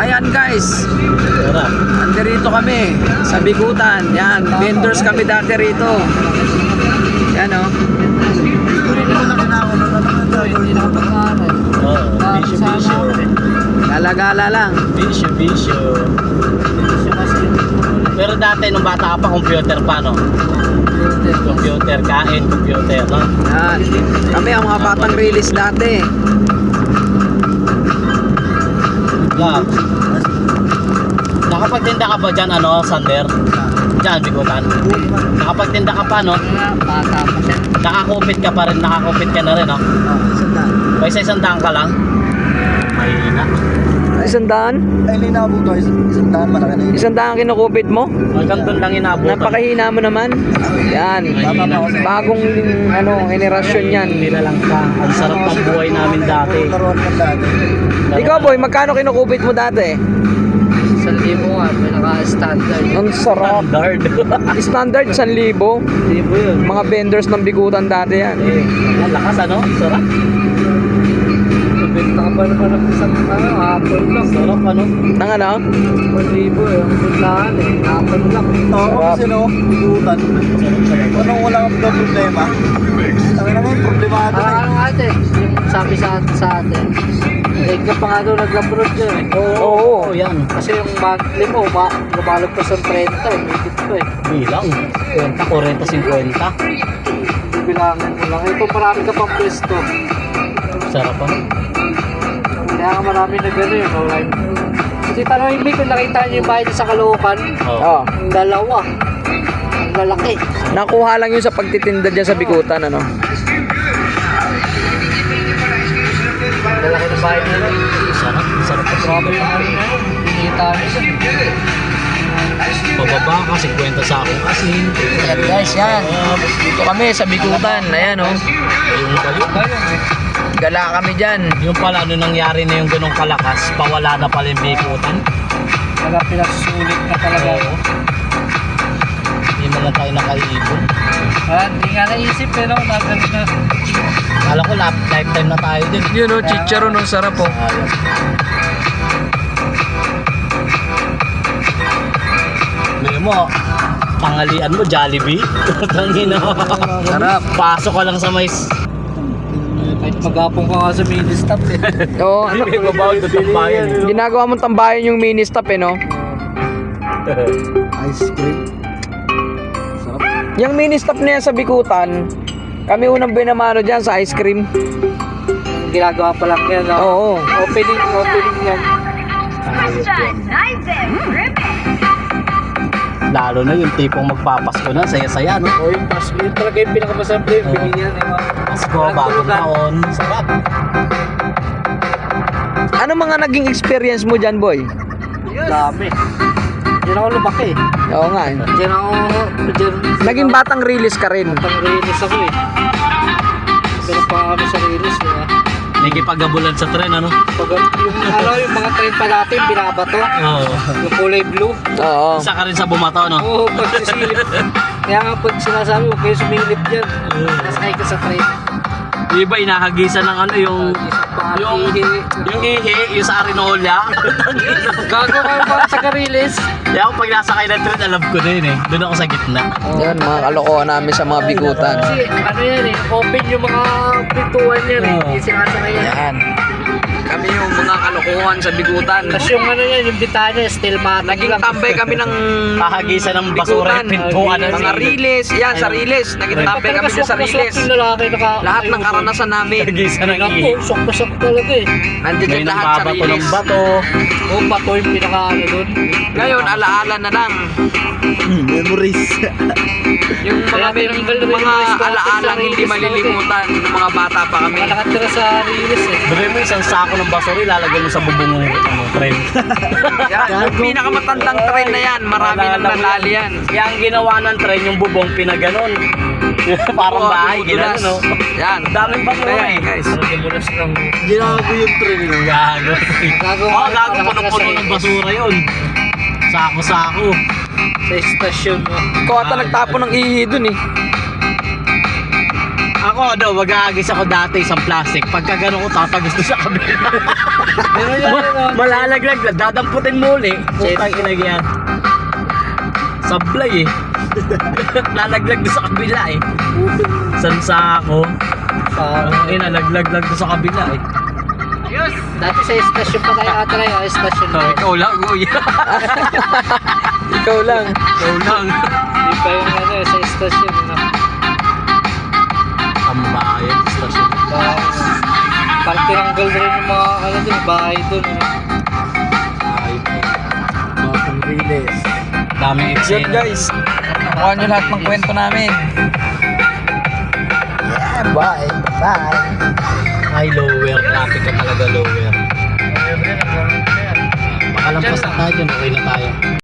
Ayan guys, andirito kami sa Bigutan. Yan, vendors kami dati rito. Yan o. Gala-gala lang. Bisyo. Pero dati nung bata ka pa, computer pa, no? Computer, kain, computer, no? Yan. Kami ang mga batang release dati. Vlog. Nakapagtinda ka ba dyan, ano, Sander? Dyan, Bigutan. Nakapagtinda ka pa, no? Bata pa siya. Nakakupit ka pa rin, nakakupit ka na rin, no? May sa 100 ka lang? Mahina. 100? Ay, linabo to. 100 malaki na yun. 100 kinukupit mo? Hanggang doon lang inabot. Napakahina mo naman. Yan. Bagong ano, henerasyon yan. Nila lang ka. Ang sarap ng buhay namin dati. Laruan ng dati. Ikaw boy, magkano kinukupit mo dati? 1,000 nga, may naka-standard. Ang sarap. Standard. Standard 1,000. Libo yun. Mga vendors ng Bigutan dati yan. Ang lakas, ano? Sarap. Benta ka pa naman ng isang hapon lang. Sarap, ano? Nang ano? 1,000 yung bunlahan hapon lang. Oo, kasi no, bigutan. Ano wala kang problema? Ang ina ngayon, problemado na Ano ate, yung sabi sa atin, ka pa nga daw nag-abroad dyan eh. Oo. Yan. Kasi yung monthly mo, lumalog pa sa 30 eh, higit pa eh. Bilang. 40, 50. Bibilangin mo lang. Ito marami ka pang pwesto. Sarap, ano? Kaya nga marami na gano'n yun. Alright. Kasi tanongin mo kung nakita niyo yung bahay sa Caloocan, Oh. dalawa. Ang lalaki. Nakuha lang yun sa pagtitinda dyan sa Bigutan, ano? Lalaki ng bahay nila. Sarap. Sarap pa sarap. Pinita niyo. Pababa ka, 50 sa akong asin. Yan guys, yan. Dito kami sa Bigutan. Ayan oh. Ayun kayo. Gala kami dyan. Yung pala, ano nangyari na yung ganong kalakas, pawala na pala yung Bigutan. Kaya pinasusulit na talaga. Hindi mo lang tayo nakaibon. Hindi nga naisip pero nagano na. Kala ko lifetime na tayo din. Yun oh, chicharon ang sarap oh. Ayun. Ngayon mo, pangalian mo, Jollibee. Tangina. Sarap. Pasok ka lang sa may... Kahit magapong ka nga sa mini stop eh. Oo, ano? May babawag na tambayan. Ginagawa mong tambayan yung mini stop eh, no? ice cream. Sarap. Yung mini stop na yan sa Bigutan, kami unang binamano dyan sa ice cream. Ginagawa pa lang yan. No? Oo. Opening yan. Lalo na yung tipong magpapasko na, saya-saya, no? O yung pass, yun talaga yung pinakamasarap yung binigyan. Pasko, bagong taon, sarap. Ano mga naging experience mo dyan, boy? Dami. Diyan ako lumaki. Oo nga eh. Diyan ako, Naging batang release ka rin. pang-release ako eh. Pero pa kami sa release, di ba? Nagkipagabulan sa tren, ano? Pag yung mga train pa natin, binabato. Oo. Yung kulay blue. Oo. Isa ka rin sa bumato, no? Oo, pag sisilip. Kaya nga pag sinasabi, huwag kayo sumilip dyan. Nasakay ka sa train. Yung iba, inahagisan ng ano, yung ihi, yung sa Arinola. Gago kayo para sa karilis. Kaya ako pag nasakay ng tren, alam ko na yun eh. Doon ako sa gitna. Yan, mga kalokohan namin sa mga Bigutan. Kasi ano yan eh, open yung mga pintuan yan eh. Yung sinasakay yan. Yan. Kami yung mga kalokohan sa Bigutan. Tapos yung ano yan, yung bitanya, still matic Naging lang. tambay kami ng Pahagisan ng basura yung pintuan. Mga riles. Yan, sa riles. Naging tambay kami dyan sa riles. Lahat ng karanasan namin. Pahagisan ng Ako, ihi. sok na sok talaga eh. Nandiyan May dyan lahat sa nagbabato ng riles. bato. O, bato yung pinaka-ano dun. Ngayon, alaala na lang. Memories. Yung mga, Kaya tinanggal na rin mga yung mga spot alaalang sa hindi riles malilimutan ng mga bata pa kami. Mga nakatira sa rilis eh. Bigay mo isang sako ng basura, ilalagay mo sa bubong ng ano, tren. Yan, yung pinakamatandang tren na yan. Marami nang natali yan. Yung ginawa ng tren, yung bubong pinaganon. Parang Oo, bahay, dumudulas. ginano, no? Yan. Daming basura Kaya, eh. guys. Nagimulas lang. Ginago yung tren nila. Gago. Gago Oo, ka, gago, nakatira puno-puno sa ng rilis. basura yun. Sako-sako. Sa estasyon mo. Ikaw ata nagtapon ng ihi dun eh. Ako ano, mag-aagis ako dati isang plastic. Pagka gano'n ko tatagos doon sa kabila. Malalaglag na, dadamputin mo uli. Putang inagyan. Sablay eh. Lalaglag doon sa kabila eh. Sansa ako. Parang nalaglag doon sa kabila eh. Dati sa estasyon pa tayo ata kayo, estasyon So, na. ikaw lang, kuya. Ikaw lang. Ikaw lang. Hindi pa yung ano, sa estasyon na. Tambayan, stasyon. Parang tinanggal na rin yung mga ano dun, bahay dun. Ayun. Mga pang-release. Daming Yun eksena. guys. Kuha nyo lahat ng kwento namin. Yeah, bye. Bye. Ay, lower. Traffic ka talaga, lower. Makalampas na tayo dyan, okay na tayo.